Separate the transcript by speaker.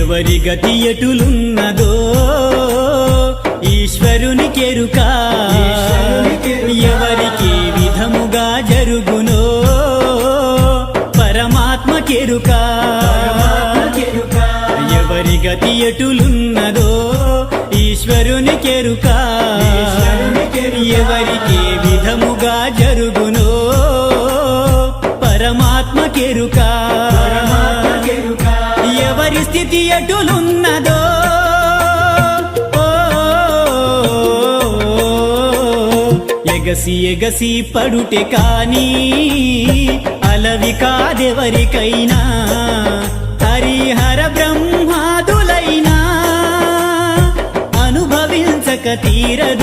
Speaker 1: ఎవరి గతి ఎటులున్నదో ఈశ్వరునికెరుక ఎవరికి విధముగా జరుగునో పరమాత్మకెరుక ఎవరి గతి ఎటులున్నదో ఈశ్వరునికెరుక ఎవరికి విధముగా జరుగునో పరమాత్మకెరుక ఎవరి స్థితి ఎటులున్నదో ఎగసి ఎగసి పడుటే కాని అలవి కాదెవరికైనా హరిహర బ్రహ్మాదులైనా అనుభవించక తీరదు